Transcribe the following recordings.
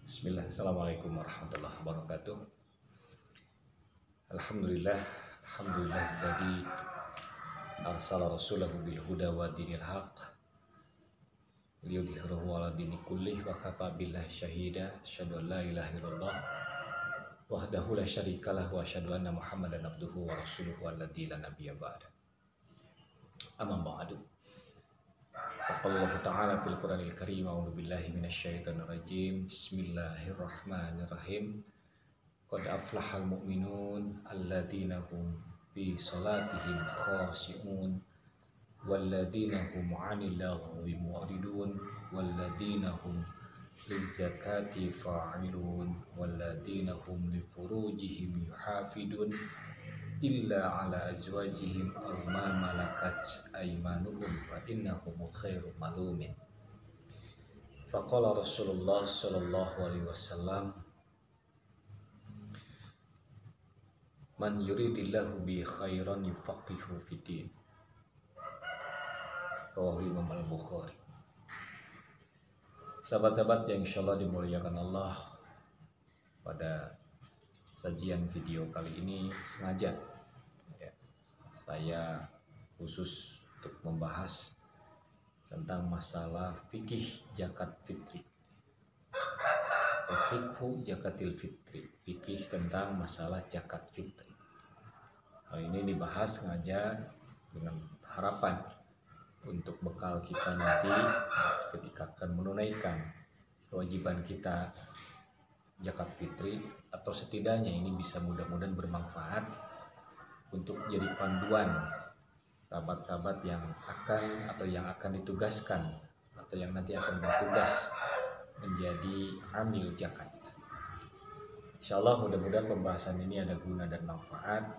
Bismillah, Assalamualaikum warahmatullahi wabarakatuh. Alhamdulillah, Alhamdulillah Alladzi arsala rasulahu bil huda wa dinil haq liyudhhirahu ala dini kullih wa kafa billahi syahida. Asyhadu an la ilaha illallah wahdahu la syarikalah wa asyhadu anna Muhammadan abduhu wa rasuluhu alladzi la nabiyya ba'da. Amma ba'du. Qala Allah Ta'ala fil Qur'anil Karim, a'udzu billahi minasyaitonir rajim. Bismillahirrahmanirrahim. Qad aflahal mu'minun alladzina hum fi salatihim khashi'un walladzina hum 'anil laghwi mu'ridun walladzina hum lizzakati fa'ilun walladzina hum li furujihim yuhafidun illa ala azwajihim aw ma malakat aymanuhum fa innahum khairu malumin. Faqala Rasulullah sallallahu alaihi wasallam, man yuridillahu bi khairan yufaqihu fiddin. Rawahu Imam Al-Bukhari. Sahabat-sahabat yang insyaallah dimuliakan Allah, pada sajian video kali ini sengaja saya khusus untuk membahas tentang masalah fikih zakat fitri. Fikhu zakatil fitri, fikih tentang masalah zakat fitri. Hal ini dibahas sengaja dengan harapan untuk bekal kita nanti ketika akan menunaikan kewajiban kita zakat fitri, atau setidaknya ini bisa mudah-mudahan bermanfaat untuk jadi panduan sahabat-sahabat yang akan ditugaskan atau yang nanti akan bertugas menjadi amil zakat. Insyaallah mudah-mudahan pembahasan ini ada guna dan manfaat,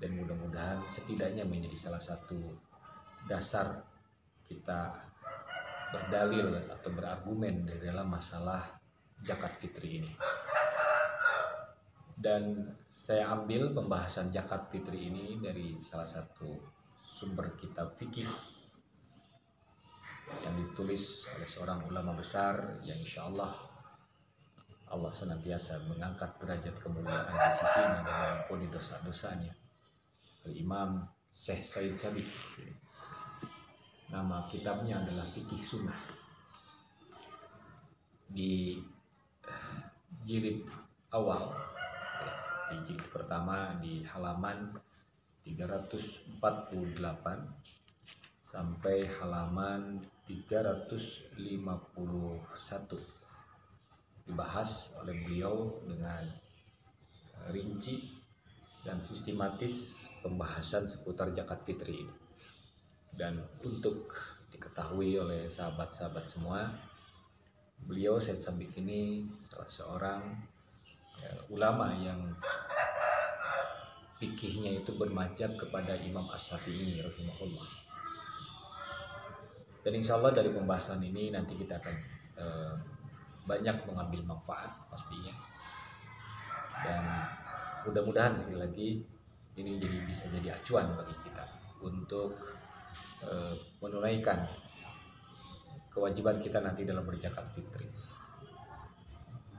dan mudah-mudahan setidaknya menjadi salah satu dasar kita berdalil atau berargumen di dalam masalah zakat fitri ini. Dan saya ambil pembahasan zakat fitri ini dari salah satu sumber kitab fikih yang ditulis oleh seorang ulama besar yang insya Allah senantiasa mengangkat derajat kemuliaan di sisinya dan mengampuni dosa-dosanya, Al-Imam Syekh Said Sabiq. Nama kitabnya adalah Fikih Sunnah. Di jilid awal, di jilid pertama di halaman 348 sampai halaman 351 dibahas oleh beliau dengan rinci dan sistematis pembahasan seputar zakat fitri ini. Dan untuk diketahui oleh sahabat-sahabat semua, beliau Syekh Sabiq ini salah seorang ulama yang fikihnya itu bermadzhab kepada Imam Asy-Syafi'i rahimahullah. Dan insya Allah dari pembahasan ini nanti kita akan banyak mengambil manfaat pastinya. Dan mudah-mudahan sekali lagi ini bisa jadi acuan bagi kita untuk menunaikan kewajiban kita nanti dalam berzakat fitri.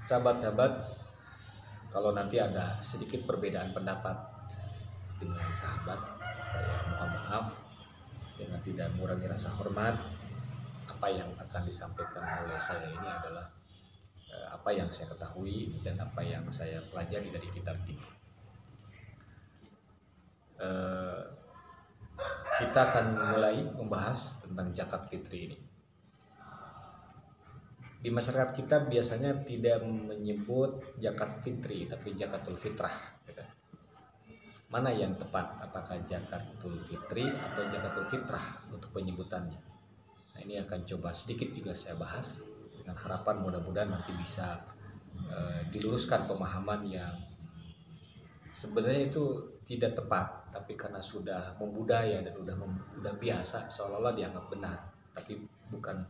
Sahabat-sahabat, kalau nanti ada sedikit perbedaan pendapat dengan sahabat, saya mohon maaf dengan tidak mengurangi rasa hormat. Apa yang akan disampaikan oleh saya ini adalah apa yang saya ketahui dan apa yang saya pelajari dari kitab ini. Kita akan mulai membahas tentang zakat fitri ini. Di masyarakat kita biasanya tidak menyebut zakat fitri, tapi zakatul fitrah. Mana yang tepat? Apakah zakatul fitri atau zakatul fitrah untuk penyebutannya? Nah, ini akan coba sedikit juga saya bahas dengan harapan mudah-mudahan nanti bisa diluruskan pemahaman yang sebenarnya itu tidak tepat, tapi karena sudah membudaya dan udah biasa seolah-olah dianggap benar, tapi bukan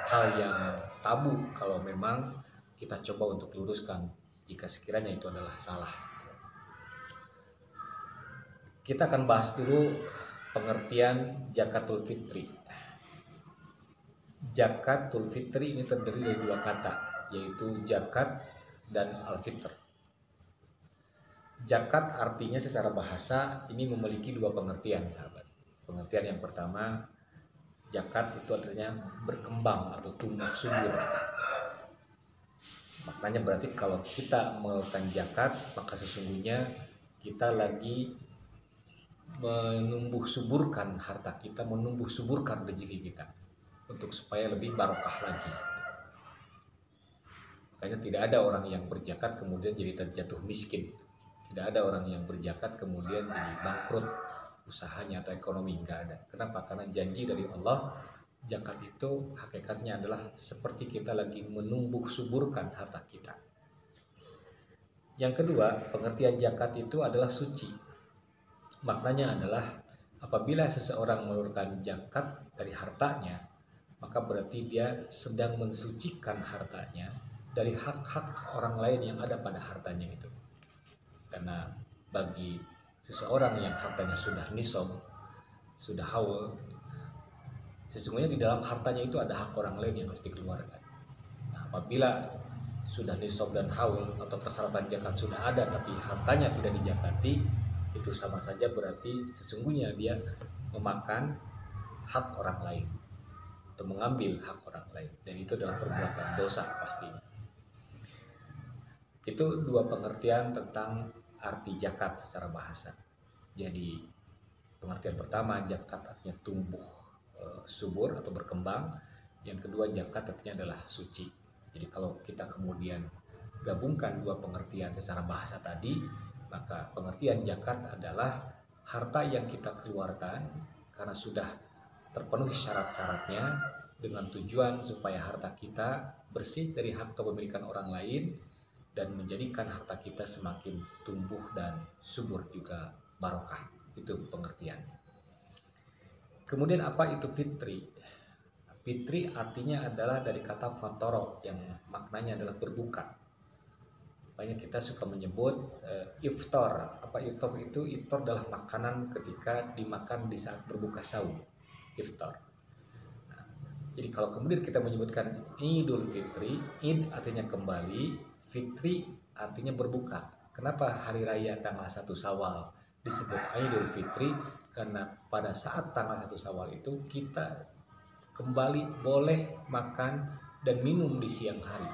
hal yang tabu kalau memang kita coba untuk luruskan jika sekiranya itu adalah salah. Kita akan bahas dulu pengertian zakatul fitri. Zakatul fitri ini terdiri dari dua kata, yaitu zakat dan al-fitr. Zakat artinya secara bahasa ini memiliki dua pengertian, sahabat. Pengertian yang pertama, zakat itu artinya berkembang atau tumbuh subur. Maknanya berarti kalau kita melakukan zakat, maka sesungguhnya kita lagi menumbuh suburkan harta kita, menumbuh suburkan rezeki kita untuk supaya lebih barokah lagi. Makanya tidak ada orang yang berzakat kemudian jadi terjatuh miskin. Tidak ada orang yang berzakat kemudian jadi bangkrut usahanya atau ekonomi, enggak ada. Kenapa? Karena janji dari Allah, zakat itu hakikatnya adalah seperti kita lagi menumbuh suburkan harta kita. Yang kedua, pengertian zakat itu adalah suci. Maknanya adalah apabila seseorang mengeluarkan zakat dari hartanya, maka berarti dia sedang mensucikan hartanya dari hak-hak orang lain yang ada pada hartanya itu. Karena bagi seseorang yang hartanya sudah nisab, sudah haul, sesungguhnya di dalam hartanya itu ada hak orang lain yang harus dikeluarkan. Nah, apabila sudah nisab dan haul atau persyaratan zakat sudah ada tapi hartanya tidak dijakati, itu sama saja berarti sesungguhnya dia memakan hak orang lain atau mengambil hak orang lain, dan itu adalah perbuatan dosa pastinya. Itu dua pengertian tentang arti zakat secara bahasa. Jadi pengertian pertama, zakat artinya tumbuh subur atau berkembang. Yang kedua, zakat artinya adalah suci. Jadi kalau kita kemudian gabungkan dua pengertian secara bahasa tadi, maka pengertian zakat adalah harta yang kita keluarkan karena sudah terpenuhi syarat-syaratnya dengan tujuan supaya harta kita bersih dari hak kepemilikan orang lain dan menjadikan harta kita semakin tumbuh dan subur juga barokah. Itu pengertian. Kemudian apa itu fitri? Fitri artinya adalah dari kata fatoro yang maknanya adalah berbuka. Makanya kita suka menyebut iftar. Apa iftar itu? Iftar adalah makanan ketika dimakan di saat berbuka saum. Iftar. Nah, jadi kalau kemudian kita menyebutkan Idul Fitri, Id artinya kembali, Fitri artinya berbuka. Kenapa hari raya tanggal 1 Syawal disebut Idul Fitri? Karena pada saat tanggal 1 Syawal itu kita kembali boleh makan dan minum di siang hari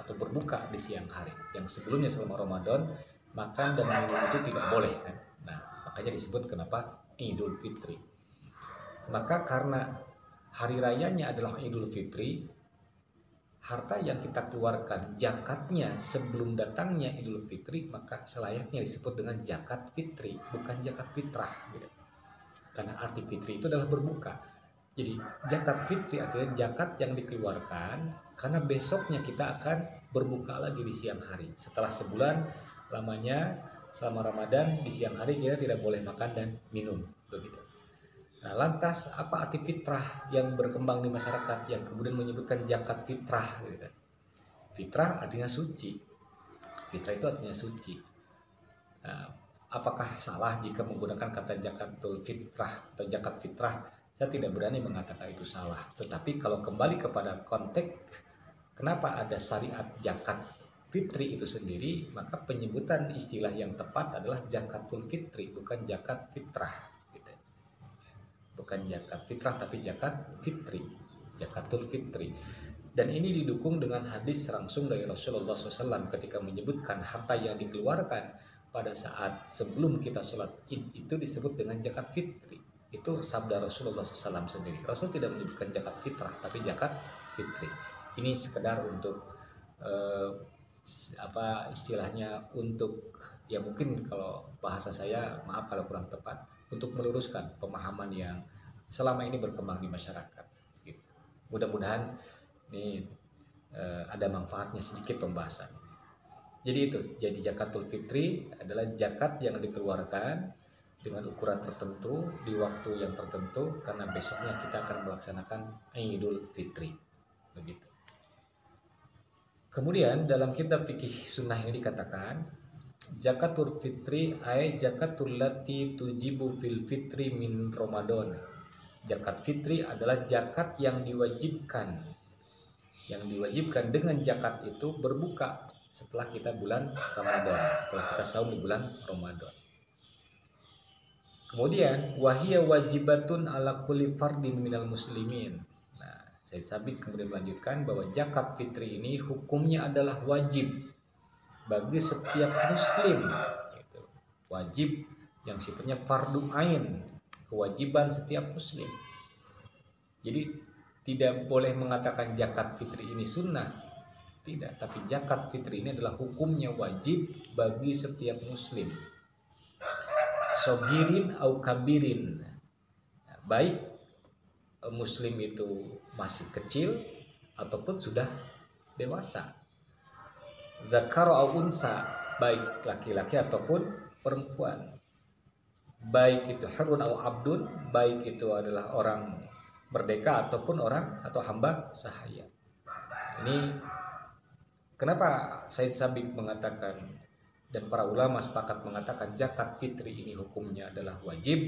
atau berbuka di siang hari. Yang sebelumnya selama Ramadan makan dan minum itu tidak boleh kan. Nah, makanya disebut kenapa Idul Fitri. Maka karena hari rayanya adalah Idul Fitri, harta yang kita keluarkan zakatnya sebelum datangnya Idul Fitri, maka selayaknya disebut dengan zakat fitri, bukan zakat fitrah gitu. Karena arti fitri itu adalah berbuka. Jadi zakat fitri artinya zakat yang dikeluarkan karena besoknya kita akan berbuka lagi di siang hari. Setelah sebulan lamanya selama Ramadan di siang hari kita tidak boleh makan dan minum begitu. Nah, lantas apa arti fitrah yang berkembang di masyarakat yang kemudian menyebutkan zakat fitrah gitu. Fitrah artinya suci. Fitrah itu artinya suci. Nah, apakah salah jika menggunakan kata zakatul fitrah atau zakat fitrah? Saya tidak berani mengatakan itu salah. Tetapi kalau kembali kepada konteks kenapa ada syariat zakat fitri itu sendiri, maka penyebutan istilah yang tepat adalah zakatul fitri, bukan zakat fitrah. Bukan zakat fitrah tapi zakat fitri, zakatul fitri. Dan ini didukung dengan hadis langsung dari Rasulullah SAW ketika menyebutkan harta yang dikeluarkan pada saat sebelum kita sholat id itu disebut dengan zakat fitri. Itu sabda Rasulullah SAW sendiri. Rasul tidak menyebutkan zakat fitrah tapi zakat fitri. Ini sekedar untuk istilahnya untuk ya mungkin kalau bahasa saya maaf kalau kurang tepat, untuk meluruskan pemahaman yang selama ini berkembang di masyarakat. Gitu. Mudah-mudahan ini ada manfaatnya sedikit pembahasan. Jadi itu, jadi zakatul fitri adalah zakat yang dikeluarkan dengan ukuran tertentu di waktu yang tertentu karena besoknya kita akan melaksanakan Idul Fitri. Begitu. Kemudian dalam kitab fikih sunnah ini dikatakan zakatul fitri ay zakatul lati tujibu fil fitri min Ramadan. Zakat fitri adalah zakat yang diwajibkan. Yang diwajibkan dengan zakat itu berbuka setelah kita bulan Ramadan, setelah kita saum di bulan Ramadan. Kemudian wahiyya wajibatun ala kulli fardin minal muslimin. Nah, Said Sabiq kemudian melanjutkan bahwa zakat fitri ini hukumnya adalah wajib bagi setiap muslim. Gitu. Wajib yang sifatnya fardu ain, kewajiban setiap muslim. Jadi tidak boleh mengatakan zakat fitri ini sunnah, tidak. Tapi zakat fitri ini adalah hukumnya wajib bagi setiap muslim. Sogirin au kabirin, baik muslim itu masih kecil ataupun sudah dewasa. Zakar au unsa, baik laki-laki ataupun perempuan. Baik itu harun au abdun, baik itu adalah orang merdeka ataupun orang atau hamba sahaya. Ini kenapa Said Sabiq mengatakan dan para ulama sepakat mengatakan zakat fitri ini hukumnya adalah wajib.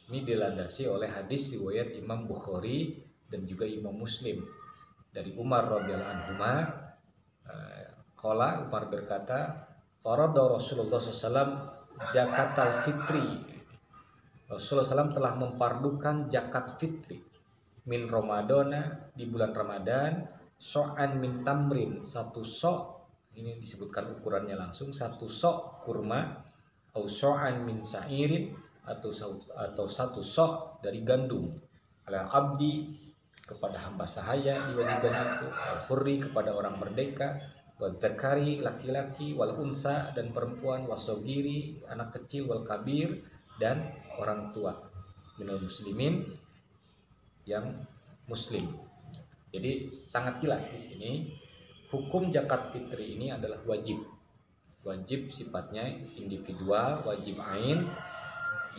Ini dilandasi oleh hadis riwayat Imam Bukhari dan juga Imam Muslim dari Umar radhiyallahu anhu. Qala, Umar berkata, farada Rasulullah SAW zakat al-fitri. Rasulullah SAW telah mempardukan zakat fitri min Ramadana, di bulan Ramadan, so'an min tamrin, satu sok, ini disebutkan ukurannya langsung, satu sok kurma, atau so'an min sa'irin, atau satu sok dari gandum, ala abdi, kepada hamba sahaya diwajibkan itu, al hurri, kepada orang merdeka, wal zakari, laki-laki, wal unsa, dan perempuan, wasogiri, anak kecil, wal kabir, dan orang tua, minal muslimin, yang muslim. Jadi sangat jelas di sini hukum zakat fitri ini adalah wajib. Wajib sifatnya individual, wajib ain,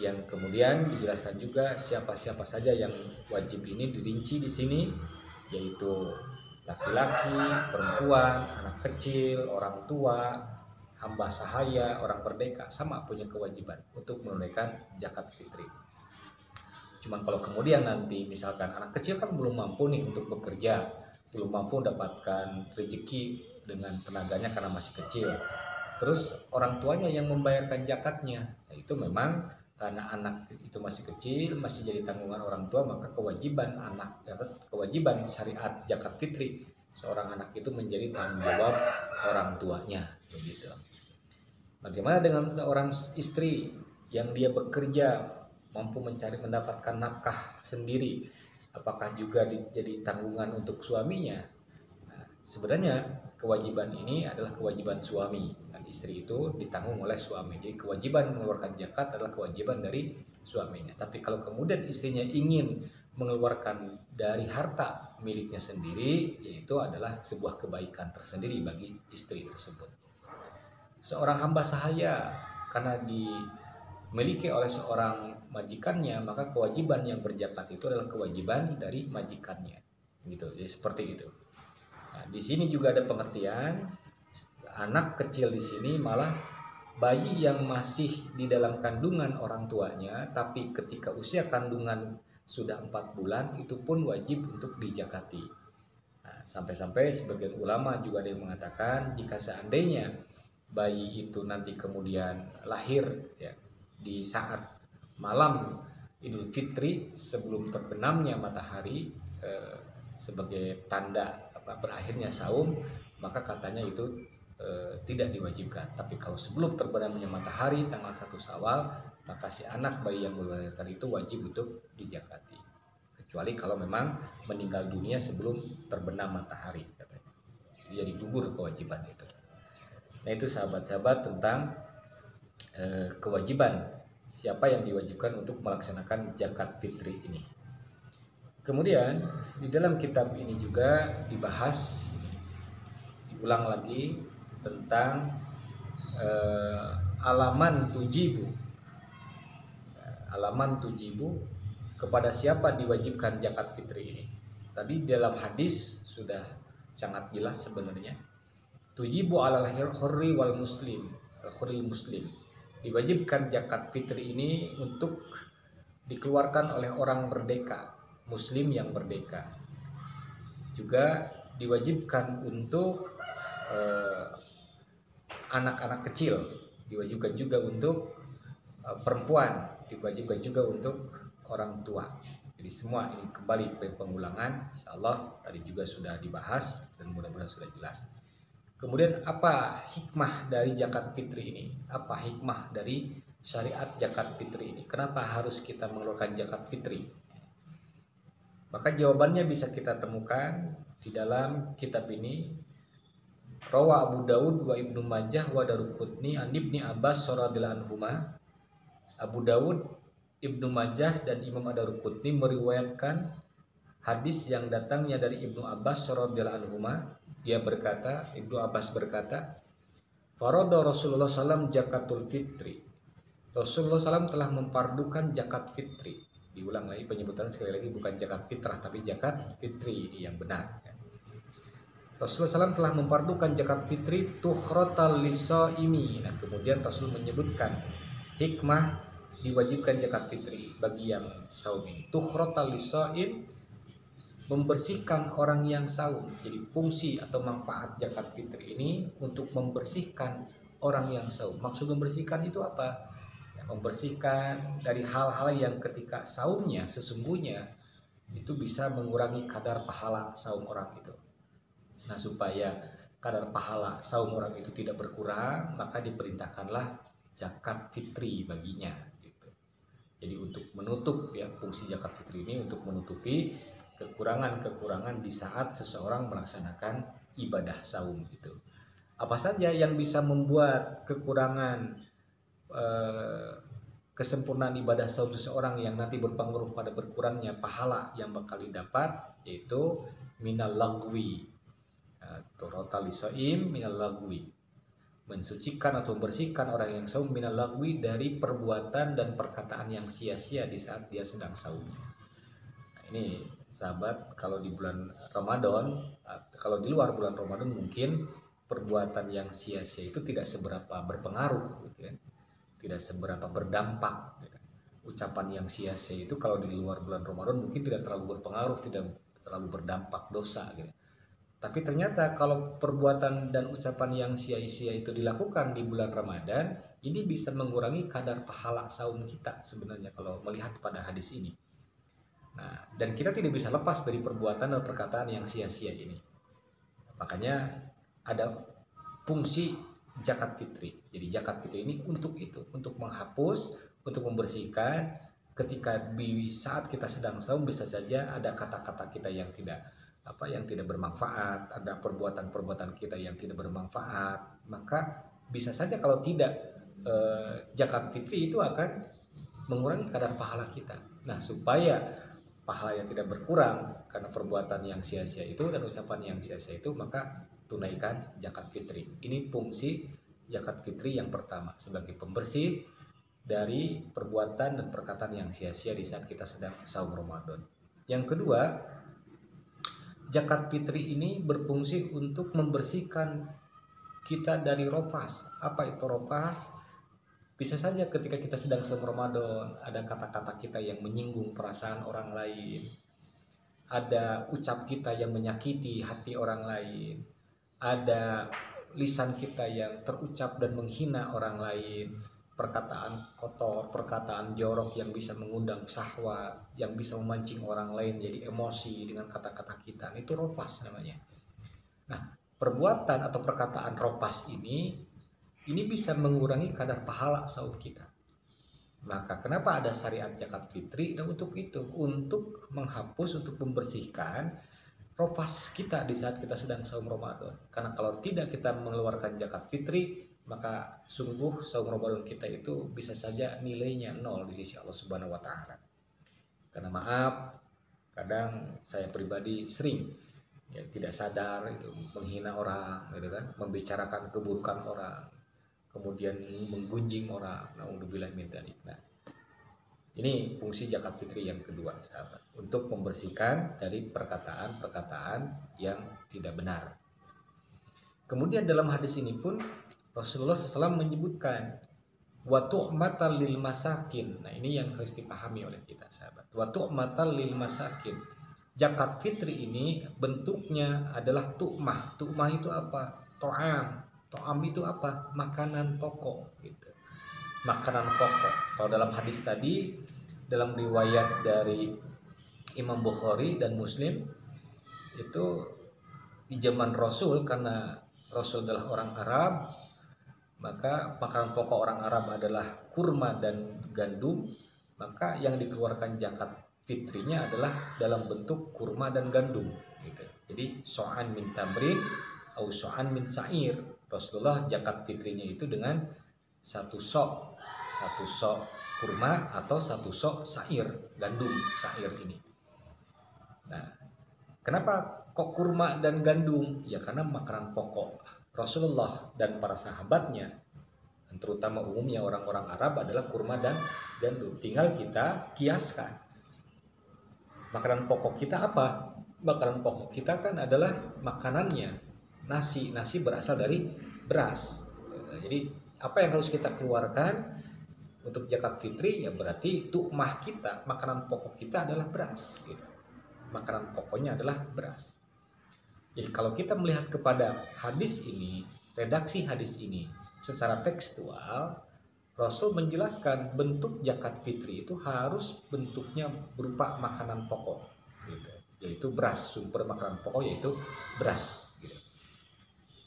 yang kemudian dijelaskan juga siapa-siapa saja yang wajib ini dirinci di sini, yaitu laki-laki, perempuan, anak kecil, orang tua, hamba sahaya, orang merdeka, sama punya kewajiban untuk menunaikan zakat fitri. Cuman kalau kemudian nanti misalkan anak kecil kan belum mampu nih untuk bekerja, belum mampu mendapatkan rezeki dengan tenaganya karena masih kecil, terus orang tuanya yang membayarkan zakatnya, nah itu memang karena anak itu masih kecil, masih jadi tanggungan orang tua, maka kewajiban kewajiban syariat zakat fitri seorang anak itu menjadi tanggung jawab orang tuanya, begitu. Bagaimana dengan seorang istri yang dia bekerja, mampu mendapatkan nafkah sendiri, apakah juga jadi tanggungan untuk suaminya? Nah, sebenarnya kewajiban ini adalah kewajiban suami, dan istri itu ditanggung oleh suami. Jadi kewajiban mengeluarkan zakat adalah kewajiban dari suaminya. Tapi kalau kemudian istrinya ingin mengeluarkan dari harta miliknya sendiri, yaitu adalah sebuah kebaikan tersendiri bagi istri tersebut. Seorang hamba sahaya karena dimiliki oleh seorang majikannya, maka kewajiban yang berzakat itu adalah kewajiban dari majikannya, gitu. Jadi seperti itu. Nah, di sini juga ada pengertian anak kecil di sini malah bayi yang masih di dalam kandungan orang tuanya, tapi ketika usia kandungan sudah 4 bulan itu pun wajib untuk dijakati. Nah, sampai-sampai sebagian ulama juga ada yang mengatakan jika seandainya bayi itu nanti kemudian lahir ya di saat malam Idul Fitri sebelum terbenamnya matahari sebagai tanda berakhirnya saum, maka katanya itu tidak diwajibkan. Tapi kalau sebelum terbenamnya matahari tanggal 1 Syawal, maka si anak bayi yang melahirkan itu wajib untuk dijakati, kecuali kalau memang meninggal dunia sebelum terbenam matahari katanya, jadi gugur kewajiban itu. Nah itu sahabat-sahabat tentang kewajiban siapa yang diwajibkan untuk melaksanakan zakat fitri ini. Kemudian di dalam kitab ini juga dibahas, diulang lagi tentang alaman tujibu. Alaman tujibu, kepada siapa diwajibkan zakat fitri ini. Tadi dalam hadis sudah sangat jelas sebenarnya. Tujibu alal hurri wal muslim, al-hurri muslim. Diwajibkan zakat fitri ini untuk dikeluarkan oleh orang merdeka, muslim yang merdeka. Juga diwajibkan untuk anak-anak kecil, diwajibkan juga untuk perempuan, diwajibkan juga untuk orang tua. Jadi semua ini kembali pengulangan, insyaallah tadi juga sudah dibahas dan mudah-mudahan sudah jelas. Kemudian apa hikmah dari zakat fitri ini? Apa hikmah dari syariat zakat fitri ini? Kenapa harus kita mengeluarkan zakat fitri? Maka jawabannya bisa kita temukan di dalam kitab ini. Rawa Abu Daud wa Ibnu Majah wa Daruqutni an Ibni Abbas radhiyallahu anhuma. Abu Daud, Ibnu Majah dan Imam Ad-Daruqutni meriwayatkan hadis yang datangnya dari Ibnu Abbas radhiyallahu anhuma. Dia berkata, Ibnu Abbas berkata, farada Rasulullah SAW zakatul fitri. Rasulullah SAW telah memfardukan zakat fitri. Diulang lagi penyebutan sekali lagi, bukan zakat fitrah tapi zakat fitri, ini yang benar. Rasulullah SAW telah memfardukan zakat fitri tukhratal lisaimi. Nah, kemudian Rasul menyebutkan hikmah diwajibkan zakat fitri bagi yang saum ini. Tukhratal lisaim, membersihkan orang yang saum. Jadi fungsi atau manfaat zakat fitri ini untuk membersihkan orang yang saum. Maksud membersihkan itu apa? Ya, membersihkan dari hal-hal yang ketika saumnya sesungguhnya itu bisa mengurangi kadar pahala saum orang itu. Nah, supaya kadar pahala saum orang itu tidak berkurang, maka diperintahkanlah zakat fitri baginya gitu. Jadi untuk menutup ya, fungsi zakat fitri ini untuk menutupi kekurangan-kekurangan di saat seseorang melaksanakan ibadah saum itu. Apa saja yang bisa membuat kekurangan kesempurnaan ibadah saum seseorang yang nanti berpengaruh pada berkurangnya pahala yang bakal didapat, yaitu minal lagwi. Turotal lisaim minal lagwi, mensucikan atau membersihkan orang yang saum minal lagwi dari perbuatan dan perkataan yang sia-sia di saat dia sedang saum. Nah, ini sahabat, kalau di bulan Ramadan, kalau di luar bulan Ramadan mungkin perbuatan yang sia-sia itu tidak seberapa berpengaruh gitu kan, tidak seberapa berdampak gitu. Ucapan yang sia-sia itu kalau di luar bulan Ramadan mungkin tidak terlalu berpengaruh, tidak terlalu berdampak dosa gitu. Tapi ternyata kalau perbuatan dan ucapan yang sia-sia itu dilakukan di bulan Ramadan, ini bisa mengurangi kadar pahala saum kita sebenarnya kalau melihat pada hadis ini. Nah, dan kita tidak bisa lepas dari perbuatan dan perkataan yang sia-sia ini. Makanya ada fungsi zakat fitri. Jadi zakat fitri ini untuk itu, untuk menghapus, untuk membersihkan. Ketika di saat kita sedang saum bisa saja ada kata-kata kita yang tidak bermanfaat, ada perbuatan-perbuatan kita yang tidak bermanfaat, maka bisa saja kalau tidak zakat fitri itu akan mengurangi kadar pahala kita. Nah, supaya pahala yang tidak berkurang karena perbuatan yang sia-sia itu dan ucapan yang sia-sia itu, maka tunaikan zakat fitri. Ini fungsi zakat fitri yang pertama, sebagai pembersih dari perbuatan dan perkataan yang sia-sia di saat kita sedang saum Ramadan. Yang kedua, zakat fitri ini berfungsi untuk membersihkan kita dari rofas. Apa itu rofas? Bisa saja ketika kita sedang saum Ramadan, ada kata-kata kita yang menyinggung perasaan orang lain, ada ucap kita yang menyakiti hati orang lain, ada lisan kita yang terucap dan menghina orang lain, perkataan kotor, perkataan jorok yang bisa mengundang syahwat, yang bisa memancing orang lain jadi emosi dengan kata-kata kita. Itu rofas namanya. Nah, perbuatan atau perkataan rofas ini bisa mengurangi kadar pahala saum kita. Maka kenapa ada syariat zakat fitri? Dan untuk itu, untuk menghapus, untuk membersihkan rofas kita di saat kita sedang saum Ramadan. Karena kalau tidak kita mengeluarkan zakat fitri, maka sungguh saum Ramadan kita itu bisa saja nilainya 0 di sisi Allah Subhanahu wa taala. Karena maaf, kadang saya pribadi sering ya tidak sadar itu menghina orang gitu kan, membicarakan keburukan orang, kemudian menggunjing orang. Naudzubillah min dzalik. Nah, ini fungsi zakat fitri yang kedua, sahabat, untuk membersihkan dari perkataan-perkataan yang tidak benar. Kemudian dalam hadis ini pun Rasulullah SAW menyebutkan wa tu'matal lil masakin. Nah, ini yang harus dipahami oleh kita sahabat. Wa tu'matal lil masakin. Zakat fitri ini bentuknya adalah tu'mah. Tu'mah itu apa? To'am. To'am itu apa? Makanan pokok gitu. Makanan pokok. Kalau dalam hadis tadi, dalam riwayat dari Imam Bukhari dan Muslim, itu di zaman Rasul, karena Rasul adalah orang Arab, maka makanan pokok orang Arab adalah kurma dan gandum, maka yang dikeluarkan zakat fitrinya adalah dalam bentuk kurma dan gandum gitu. Jadi so'an min tamrin atau so'an min sa'ir. Rasulullah zakat fitrinya itu dengan satu sok kurma atau satu sok sa'ir, gandum sa'ir ini. Nah, kenapa kok kurma dan gandum? Ya karena makanan pokok Rasulullah dan para sahabatnya, terutama umumnya orang-orang Arab, adalah kurma dan gandum. Tinggal kita kiaskan. Makanan pokok kita apa? Makanan pokok kita kan adalah makanannya nasi. Nasi berasal dari beras. Jadi apa yang harus kita keluarkan untuk zakat fitri? Ya berarti tu'mah kita, makanan pokok kita adalah beras gitu. Makanan pokoknya adalah beras. Jadi kalau kita melihat kepada hadis ini, redaksi hadis ini secara tekstual, Rasul menjelaskan bentuk zakat fitri itu harus bentuknya berupa makanan pokok, gitu. Yaitu beras, sumber makanan pokok yaitu beras. Gitu.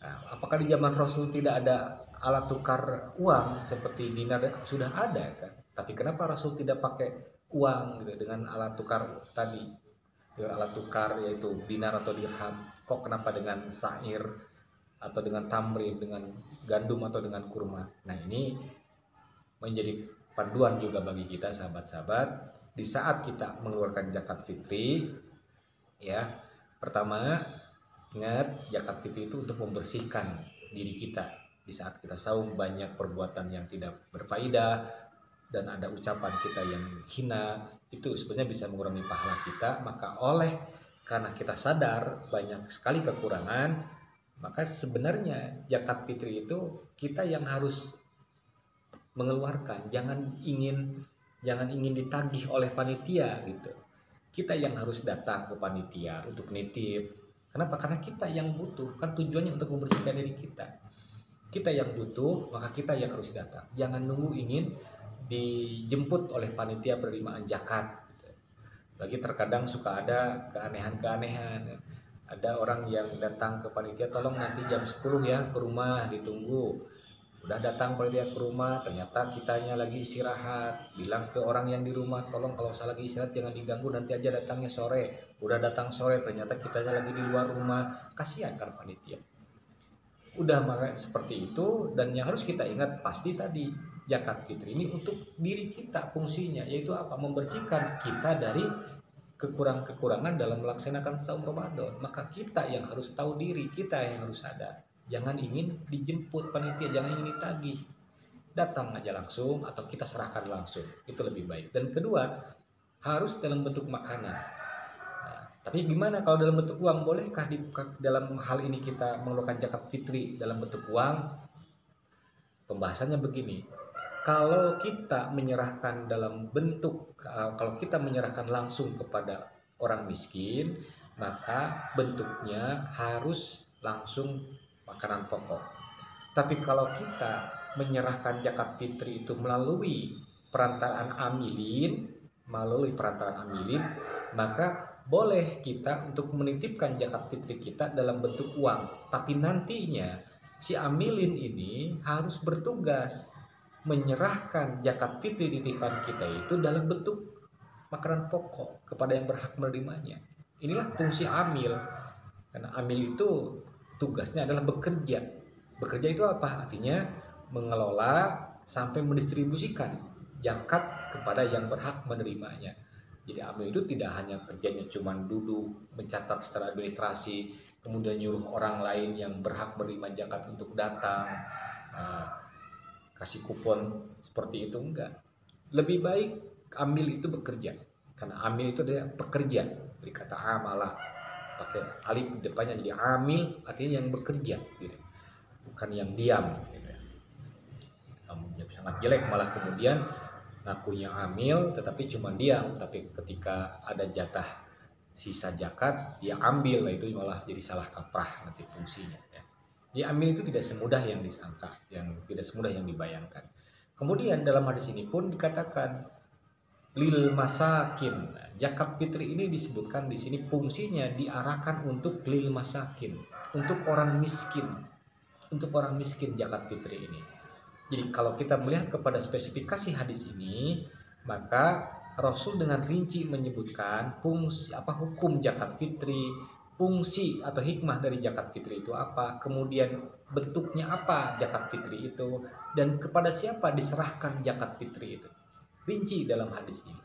Nah, apakah di zaman Rasul tidak ada alat tukar uang seperti dinar? Sudah ada kan? Tapi kenapa Rasul tidak pakai uang gitu, dengan alat tukar tadi? Dengan alat tukar yaitu dinar atau dirham. Kok kenapa dengan sa'ir atau dengan tamrin, dengan gandum atau dengan kurma? Nah, ini menjadi panduan juga bagi kita sahabat-sahabat di saat kita mengeluarkan zakat fitri. Ya, pertama ingat zakat fitri itu untuk membersihkan diri kita di saat kita tahu banyak perbuatan yang tidak berfaedah dan ada ucapan kita yang hina, itu sebenarnya bisa mengurangi pahala kita. Maka karena kita sadar banyak sekali kekurangan, maka sebenarnya zakat fitri itu kita yang harus mengeluarkan. Jangan ingin ditagih oleh panitia gitu. Kita yang harus datang ke panitia untuk nitip. Kenapa? Karena kita yang butuh. Kan tujuannya untuk membersihkan diri kita. Kita yang butuh, maka kita yang harus datang. Jangan nunggu ingin dijemput oleh panitia penerimaan zakat. Lagi terkadang suka ada keanehan-keanehan. Ada orang yang datang ke panitia, tolong nanti jam 10 ya ke rumah, ditunggu. Udah datang panitia ke rumah, ternyata kitanya lagi istirahat. Bilang ke orang yang di rumah, tolong kalau saya lagi istirahat jangan diganggu, nanti aja datangnya sore. Udah datang sore, ternyata kitanya lagi di luar rumah. Kasihan kan panitia. Udah makanya seperti itu. Dan yang harus kita ingat pasti tadi, zakat fitri ini untuk diri kita fungsinya, yaitu apa? Membersihkan kita dari kekurangan-kekurangan dalam melaksanakan saum Ramadan. Maka kita yang harus tahu diri, kita yang harus sadar. Jangan ingin dijemput panitia, jangan ingin ditagih. Datang aja langsung atau kita serahkan langsung. Itu lebih baik. Dan kedua, harus dalam bentuk makanan. Nah, tapi gimana kalau dalam bentuk uang? Bolehkah dalam hal ini kita mengeluarkan zakat fitri dalam bentuk uang? Pembahasannya begini. Kalau kita menyerahkan dalam bentuk, kalau kita menyerahkan langsung kepada orang miskin, maka bentuknya harus langsung makanan pokok. Tapi kalau kita menyerahkan zakat fitri itu melalui perantaraan amilin, maka boleh kita untuk menitipkan zakat fitri kita dalam bentuk uang. Tapi nantinya si amilin ini harus bertugas menyerahkan zakat fitri titipan kita itu dalam bentuk makanan pokok kepada yang berhak menerimanya. Inilah fungsi amil. Karena amil itu tugasnya adalah bekerja. Bekerja itu apa? Artinya mengelola sampai mendistribusikan zakat kepada yang berhak menerimanya. Jadi amil itu tidak hanya kerjanya cuma duduk mencatat secara administrasi, kemudian nyuruh orang lain yang berhak menerima zakat untuk datang, kasih kupon seperti itu, enggak. Lebih baik amil itu bekerja, karena amil itu dia pekerja. Dari kata amalah pakai alif depannya, jadi amil artinya yang bekerja gitu. Bukan yang diam gitu. sangat jelek, malah kemudian ngakunya amil tetapi cuma diam, tapi ketika ada jatah sisa zakat dia ambil, nah itu malah jadi salah kaprah nanti fungsinya ya. Jadi amil itu tidak semudah yang disangka, yang tidak semudah yang dibayangkan. Kemudian dalam hadis ini pun dikatakan lil masakin. Nah, zakat fitri ini disebutkan di sini fungsinya diarahkan untuk lil masakin, untuk orang miskin. Untuk orang miskin zakat fitri ini. Jadi kalau kita melihat kepada spesifikasi hadis ini, maka Rasul dengan rinci menyebutkan fungsi hukum zakat fitri, fungsi atau hikmah dari zakat fitri itu apa, kemudian bentuknya apa zakat fitri itu, dan kepada siapa diserahkan zakat fitri itu. Rinci dalam hadis ini.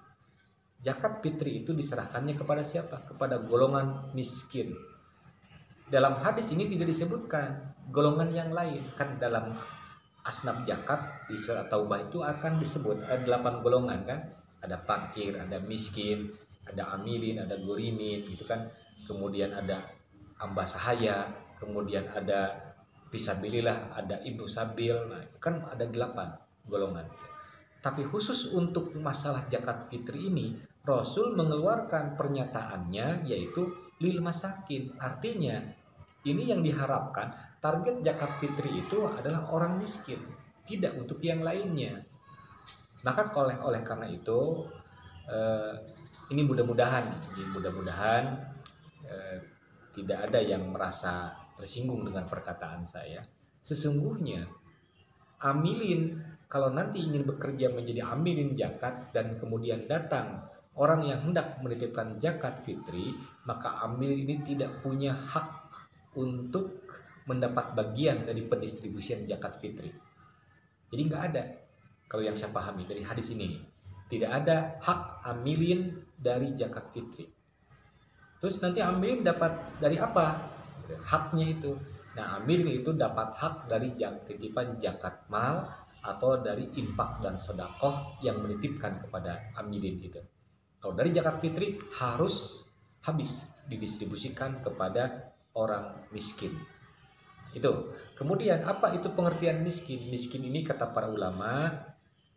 Zakat fitri itu diserahkannya kepada siapa? Kepada golongan miskin. Dalam hadis ini tidak disebutkan golongan yang lain. Kan dalam asnaf zakat di surat Taubah itu akan disebut ada 8 golongan kan? Ada fakir, ada miskin, ada amilin, ada gorimin gitu kan. Kemudian ada amba sahaya, kemudian ada fisabilillah, ada ibnu sabil. Nah, itu kan ada 8 golongan. Tapi khusus untuk masalah zakat fitri ini, Rasul mengeluarkan pernyataannya yaitu lil masakin. Artinya ini yang diharapkan, target zakat fitri itu adalah orang miskin, tidak untuk yang lainnya. Maka oleh karena itu ini mudah-mudahan tidak ada yang merasa tersinggung dengan perkataan saya. Sesungguhnya amilin, kalau nanti ingin bekerja menjadi amilin zakat dan kemudian datang orang yang hendak menitipkan zakat fitri, maka amilin ini tidak punya hak untuk mendapat bagian dari pendistribusian zakat fitri. Jadi nggak ada, kalau yang saya pahami dari hadis ini, tidak ada hak amilin dari zakat fitri. Terus nanti amilin dapat dari apa haknya itu? Nah, amilin itu dapat hak dari titipan zakat mal atau dari infak dan sedekah yang menitipkan kepada amilin itu. Kalau dari zakat fitri harus habis didistribusikan kepada orang miskin. Itu. Kemudian apa itu pengertian miskin? Miskin ini kata para ulama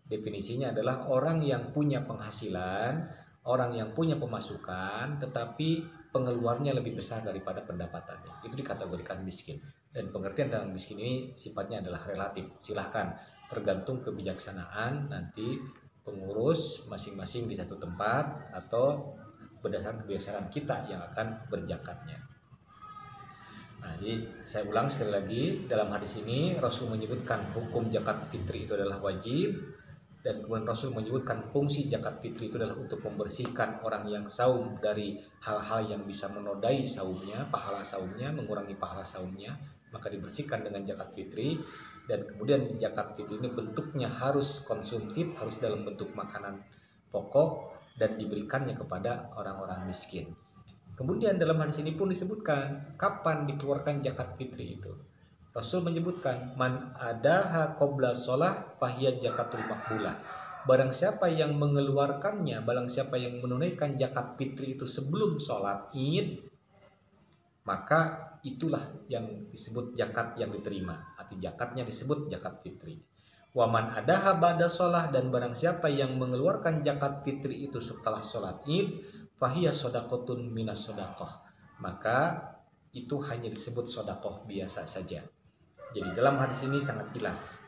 definisinya adalah orang yang punya penghasilan, orang yang punya pemasukan tetapi pengeluarnya lebih besar daripada pendapatannya. Itu dikategorikan miskin. Dan pengertian tentang miskin ini sifatnya adalah relatif. Silahkan tergantung kebijaksanaan nanti pengurus masing-masing di satu tempat atau berdasarkan kebijaksanaan kita yang akan berzakatnya. Nah, jadi saya ulang sekali lagi, dalam hadis ini Rasul menyebutkan hukum zakat fitri itu adalah wajib, dan kemudian Rasul menyebutkan fungsi zakat fitri itu adalah untuk membersihkan orang yang saum dari hal-hal yang bisa menodai saumnya, pahala saumnya, mengurangi pahala saumnya, maka dibersihkan dengan zakat fitri. Dan kemudian zakat fitri ini bentuknya harus konsumtif, harus dalam bentuk makanan pokok dan diberikannya kepada orang-orang miskin. Kemudian dalam hadis ini pun disebutkan kapan dikeluarkan zakat fitri itu. Rasul menyebutkan man adaha qabla shalah fahiya zakatul maqbulah. Barang siapa yang mengeluarkannya, barang siapa yang menunaikan zakat fitri itu sebelum sholat Id, maka itulah yang disebut zakat yang diterima. Arti zakatnya disebut zakat fitri. Wa man adaha ba'da shalah, dan barang siapa yang mengeluarkan zakat fitri itu setelah sholat Id, fahiya shadaqatun minas shadaqah, maka itu hanya disebut sedekah biasa saja. Jadi dalam hadis ini sangat jelas,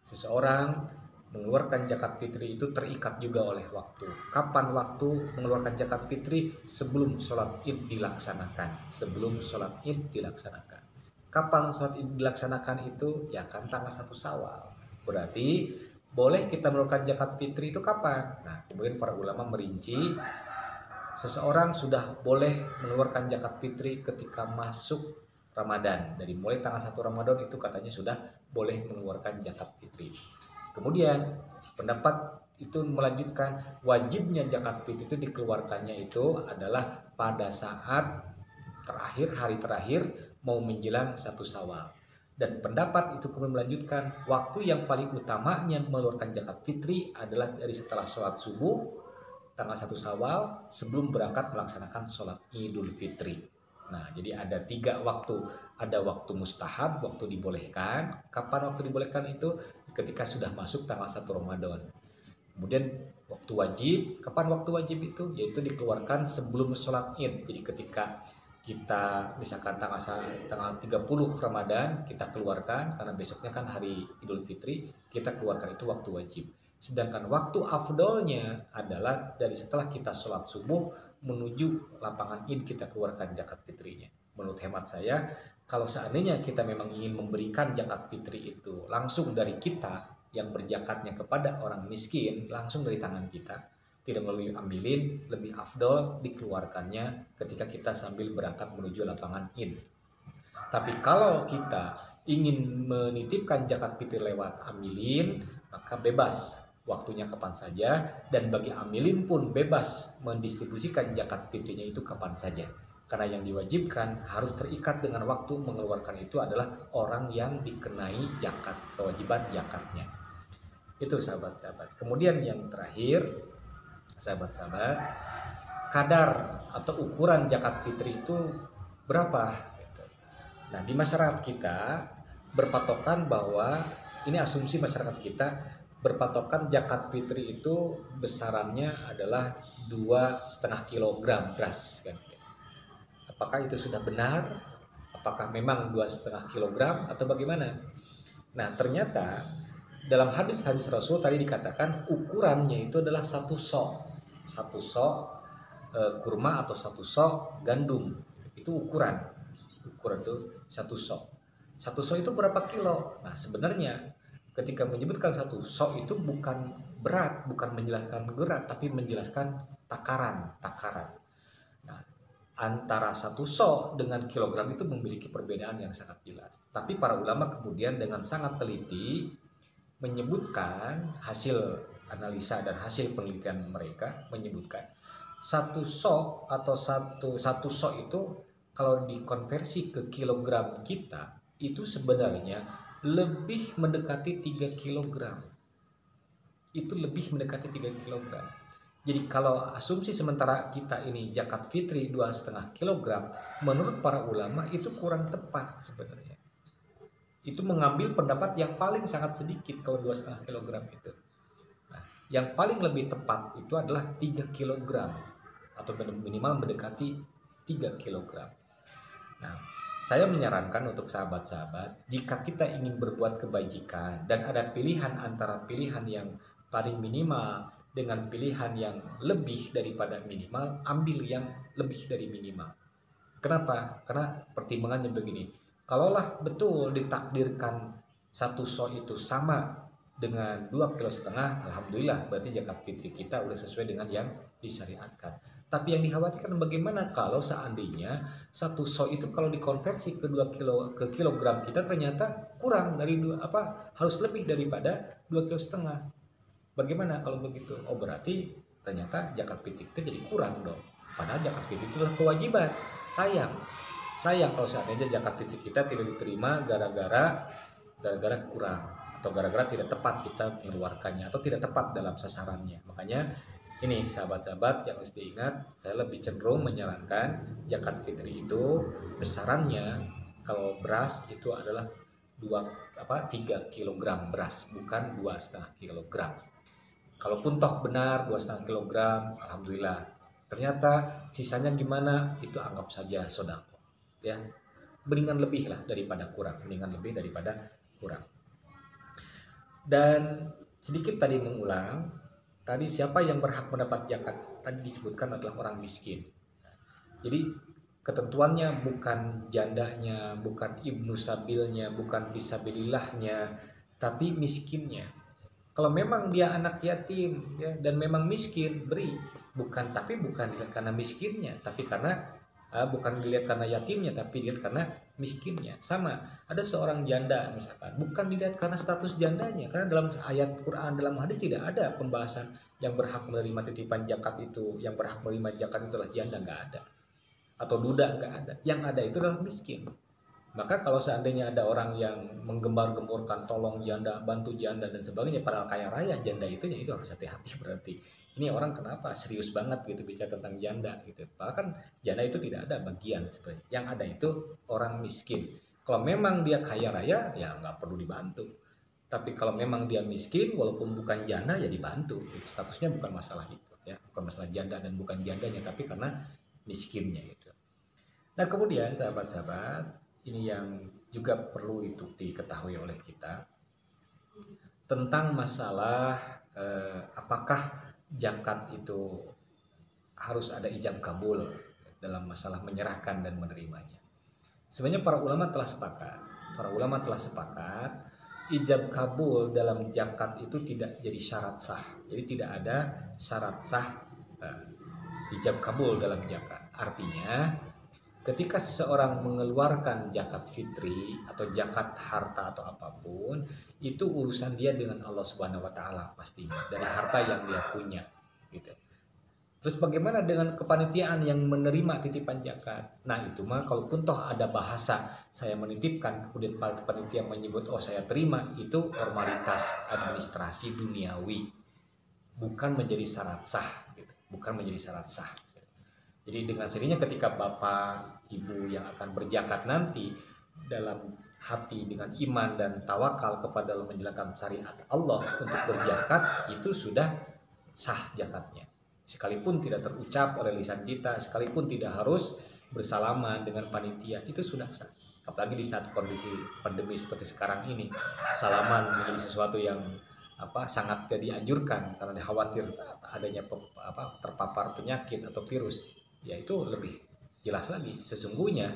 seseorang mengeluarkan zakat fitri itu terikat juga oleh waktu. Kapan waktu mengeluarkan zakat fitri? Sebelum sholat Id dilaksanakan. Sebelum sholat Id dilaksanakan. Kapan sholat Id dilaksanakan itu? Ya kan tanggal 1 Syawal. Berarti boleh kita mengeluarkan zakat fitri itu kapan? Nah, kemudian para ulama merinci, seseorang sudah boleh mengeluarkan zakat fitri ketika masuk Ramadan. Dari mulai tanggal 1 Ramadan itu katanya sudah boleh mengeluarkan zakat fitri. Kemudian pendapat itu melanjutkan wajibnya zakat fitri itu dikeluarkannya itu adalah pada saat terakhir, hari terakhir mau menjelang 1 Syawal. Dan pendapat itu kemudian melanjutkan waktu yang paling utamanya mengeluarkan zakat fitri adalah dari setelah sholat subuh tanggal 1 Syawal sebelum berangkat melaksanakan sholat Idul Fitri. Nah, jadi ada 3 waktu. Ada waktu mustahab, waktu dibolehkan. Kapan waktu dibolehkan itu? ketika sudah masuk tanggal 1 Ramadan. Kemudian waktu wajib, kapan waktu wajib itu? Yaitu dikeluarkan sebelum sholat Id. Jadi ketika kita misalkan tanggal 30 Ramadan kita keluarkan, karena besoknya kan hari Idul Fitri, kita keluarkan itu waktu wajib. Sedangkan waktu afdolnya adalah dari setelah kita sholat subuh menuju lapangan Id kita keluarkan zakat fitrinya. Menurut hemat saya, kalau seandainya kita memang ingin memberikan zakat fitri itu langsung dari kita yang berjakatnya kepada orang miskin, langsung dari tangan kita, tidak melalui ambilin, lebih afdol dikeluarkannya ketika kita sambil berangkat menuju lapangan Id. Tapi kalau kita ingin menitipkan zakat fitri lewat amilin, maka bebas waktunya kapan saja, dan bagi amilin pun bebas mendistribusikan zakat fitrinya itu kapan saja. Karena yang diwajibkan harus terikat dengan waktu mengeluarkan itu adalah orang yang dikenai zakat, kewajiban zakatnya. Itu sahabat-sahabat. Kemudian yang terakhir, sahabat-sahabat, kadar atau ukuran zakat fitri itu berapa? Nah, di masyarakat kita berpatokan bahwa, ini asumsi masyarakat kita, berpatokan zakat fitri itu besarannya adalah 2,5 kilogram beras kan. Apakah itu sudah benar? Apakah memang 2,5 kilogram atau bagaimana? Nah, ternyata dalam hadis-hadis Rasul tadi dikatakan ukurannya itu adalah satu sok kurma atau satu sok gandum. Itu ukuran itu satu sok itu berapa kilo? Nah, sebenarnya ketika menyebutkan satu sok itu bukan berat, bukan menjelaskan berat, tapi menjelaskan takaran. Nah, antara satu sok dengan kilogram itu memiliki perbedaan yang sangat jelas. Tapi para ulama kemudian dengan sangat teliti menyebutkan, hasil analisa dan hasil penelitian mereka menyebutkan satu sok atau satu sok itu kalau dikonversi ke kilogram kita itu sebenarnya lebih mendekati 3 kilogram. Itu lebih mendekati 3 kilogram. Jadi kalau asumsi sementara kita ini zakat fitri 2,5 kilogram, menurut para ulama itu kurang tepat sebenarnya. Itu mengambil pendapat yang paling sangat sedikit kalau 2,5 kilogram itu. Nah, yang paling lebih tepat itu adalah 3 kilogram atau minimal mendekati 3 kilogram. Nah, saya menyarankan untuk sahabat-sahabat, jika kita ingin berbuat kebajikan dan ada pilihan antara pilihan yang paling minimal dengan pilihan yang lebih daripada minimal, ambil yang lebih dari minimal. Kenapa? Karena pertimbangannya begini. Kalaulah betul ditakdirkan satu sok itu sama dengan 2,5 kilo, alhamdulillah berarti zakat fitri kita udah sesuai dengan yang disyariatkan. Tapi yang dikhawatirkan bagaimana kalau seandainya satu sok itu kalau dikonversi ke 2 kilo ke kilogram kita ternyata kurang dari harus lebih daripada 2,5 kilo. Bagaimana kalau begitu? Oh, berarti ternyata zakat fitri kita jadi kurang dong. Padahal zakat fitri itu adalah kewajiban. Sayang kalau seandainya zakat fitri kita tidak diterima gara-gara kurang atau gara-gara tidak tepat kita mengeluarkannya atau tidak tepat dalam sasarannya. Makanya ini sahabat-sahabat yang harus diingat, saya lebih cenderung menyarankan zakat fitri itu besarannya kalau beras itu adalah 3 kilogram beras, bukan 2,5 kilogram. Kalaupun toh benar 2,5 kilogram, alhamdulillah. Ternyata sisanya gimana? Itu anggap saja sodako. Ya, mendingan lebih lah daripada kurang, Dan sedikit tadi mengulang, tadi siapa yang berhak mendapat zakat? Tadi disebutkan adalah orang miskin. Jadi ketentuannya bukan jandanya, bukan ibnu sabilnya, bukan fisabilillahnya, tapi miskinnya. Kalau memang dia anak yatim ya, dan memang miskin, beri. Bukan dilihat karena miskinnya, tapi karena bukan dilihat karena yatimnya, tapi dilihat karena miskinnya. Sama, ada seorang janda misalkan, bukan dilihat karena status jandanya, karena dalam ayat Quran, dalam hadis tidak ada pembahasan yang berhak menerima titipan zakat itu, yang berhak menerima zakat itu adalah janda, nggak ada. Atau duda, nggak ada. Yang ada itu adalah miskin. Maka kalau seandainya ada orang yang menggembar-gemborkan tolong janda, bantu janda dan sebagainya, padahal kaya raya janda itu harus hati-hati berarti. Ini orang kenapa serius banget gitu bicara tentang janda gitu. Bahkan janda itu tidak ada bagian sebenarnya. Yang ada itu orang miskin. Kalau memang dia kaya raya ya nggak perlu dibantu. Tapi kalau memang dia miskin, walaupun bukan janda ya dibantu. Statusnya bukan masalah itu, ya, bukan masalah janda dan bukan jandanya, tapi karena miskinnya itu. Nah kemudian sahabat-sahabat, ini yang juga perlu itu diketahui oleh kita tentang masalah apakah zakat itu harus ada ijab kabul dalam masalah menyerahkan dan menerimanya. Sebenarnya para ulama telah sepakat ijab kabul dalam zakat itu tidak jadi syarat sah. Jadi tidak ada syarat sah ijab kabul dalam zakat. Artinya ketika seseorang mengeluarkan zakat fitri atau zakat harta atau apapun, itu urusan dia dengan Allah Subhanahu wa taala pastinya dari harta yang dia punya gitu. Terus bagaimana dengan kepanitiaan yang menerima titipan zakat? Nah, itu mah kalaupun toh ada bahasa saya menitipkan kemudian panitia menyebut oh saya terima, itu formalitas administrasi duniawi. Bukan menjadi syarat sah gitu. Bukan menjadi syarat sah. Jadi dengan sendirinya ketika Bapak Ibu yang akan berzakat nanti dalam hati dengan iman dan tawakal kepada Allah menjalankan syariat Allah untuk berzakat, itu sudah sah zakatnya. Sekalipun tidak terucap oleh lisan kita, sekalipun tidak harus bersalaman dengan panitia, itu sudah sah. Apalagi di saat kondisi pandemi seperti sekarang ini, salaman menjadi sesuatu yang sangat tidak dianjurkan karena dikhawatir adanya terpapar penyakit atau virus. Ya itu lebih jelas lagi, sesungguhnya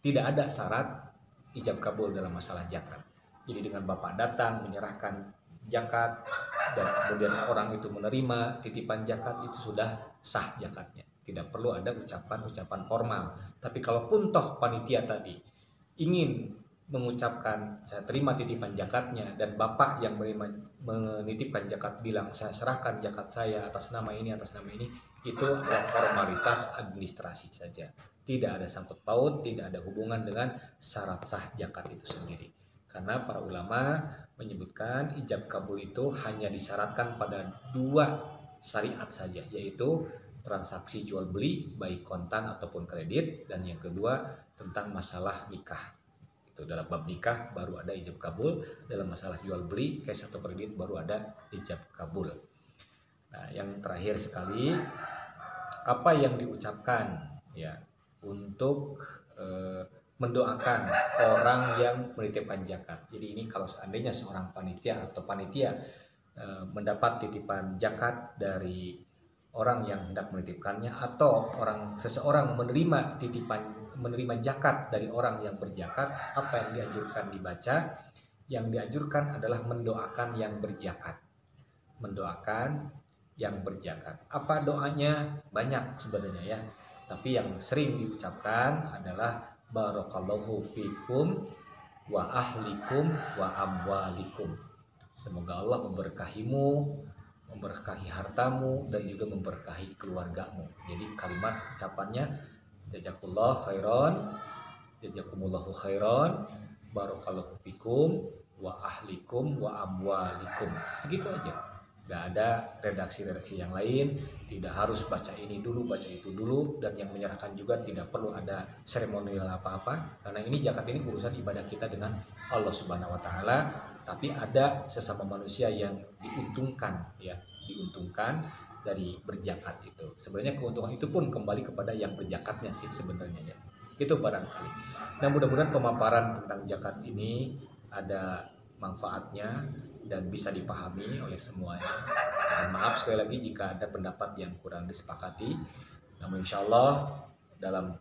tidak ada syarat ijab kabul dalam masalah zakat. Jadi dengan Bapak datang menyerahkan zakat dan kemudian orang itu menerima titipan zakat, itu sudah sah zakatnya. Tidak perlu ada ucapan-ucapan formal. Tapi kalaupun toh panitia tadi ingin mengucapkan saya terima titipan zakatnya dan Bapak yang menitipkan zakat bilang saya serahkan zakat saya atas nama ini, itu adalah formalitas administrasi saja. Tidak ada sangkut paut, tidak ada hubungan dengan syarat sah zakat itu sendiri. Karena para ulama menyebutkan ijab kabul itu hanya disyaratkan pada 2 syariat saja, yaitu transaksi jual beli baik kontan ataupun kredit, dan yang kedua tentang masalah nikah. Itu dalam bab nikah baru ada ijab kabul, dalam masalah jual beli cash atau kredit baru ada ijab kabul. Nah, yang terakhir sekali, apa yang diucapkan ya untuk mendoakan orang yang menitipkan zakat. Jadi ini kalau seandainya seorang panitia atau panitia mendapat titipan zakat dari orang yang hendak menitipkannya, atau seseorang menerima zakat dari orang yang berzakat, apa yang dianjurkan dibaca? Yang dianjurkan adalah mendoakan yang berzakat. Mendoakan yang berzakat. Apa doanya? Banyak sebenarnya ya. Tapi yang sering diucapkan adalah barakallahu fikum wa ahlikum wa amwalikum. Semoga Allah memberkahimu, memberkahi hartamu, dan juga memberkahi keluargamu. Jadi kalimat ucapannya jazakumullah khairan, jazakumullahu khairan, barakallahu fikum wa ahlikum wa amwalikum. Segitu aja. Gak ada redaksi-redaksi yang lain, tidak harus baca ini dulu, baca itu dulu, dan yang menyerahkan juga tidak perlu ada seremonial apa-apa, karena ini zakat ini urusan ibadah kita dengan Allah Subhanahu wa taala. Tapi ada sesama manusia yang diuntungkan dari berzakat itu. Sebenarnya keuntungan itu pun kembali kepada yang berzakatnya sih sebenarnya ya. Itu barangkali. Nah, mudah-mudahan pemaparan tentang zakat ini ada manfaatnya dan bisa dipahami oleh semuanya. Dan maaf sekali lagi jika ada pendapat yang kurang disepakati. Namun insya Allah dalam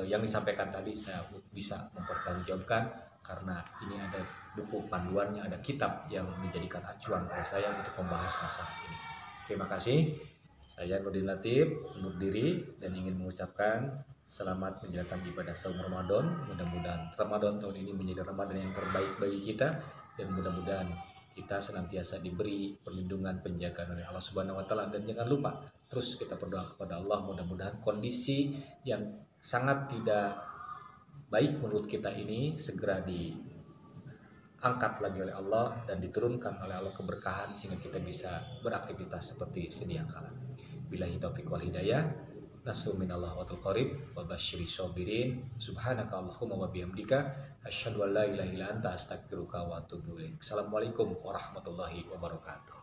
yang disampaikan tadi saya bisa mempertanggungjawabkan, karena ini ada buku panduannya, ada kitab yang dijadikan acuan oleh saya untuk membahas masalah ini. Terima kasih. Saya Nurdin Latif undur diri dan ingin mengucapkan selamat menjalankan ibadah saum Ramadan. Mudah-mudahan Ramadan tahun ini menjadi Ramadan yang terbaik bagi kita, dan mudah-mudahan kita senantiasa diberi perlindungan, penjagaan oleh Allah Subhanahu wa taala. Dan jangan lupa terus kita berdoa kepada Allah, mudah-mudahan kondisi yang sangat tidak baik menurut kita ini segera diangkat lagi oleh Allah dan diturunkan oleh Allah keberkahan sehingga kita bisa beraktivitas seperti sedia kala. Billahi taufiq wal hidayah. nasrun minallah wa qarib wa basyiris sabirin. Subhanaka Allahumma wa bihamdika asyhadu an la ilaha illa anta astaghfiruka wa atubu ilaik. Assalamualaikum warahmatullahi wabarakatuh.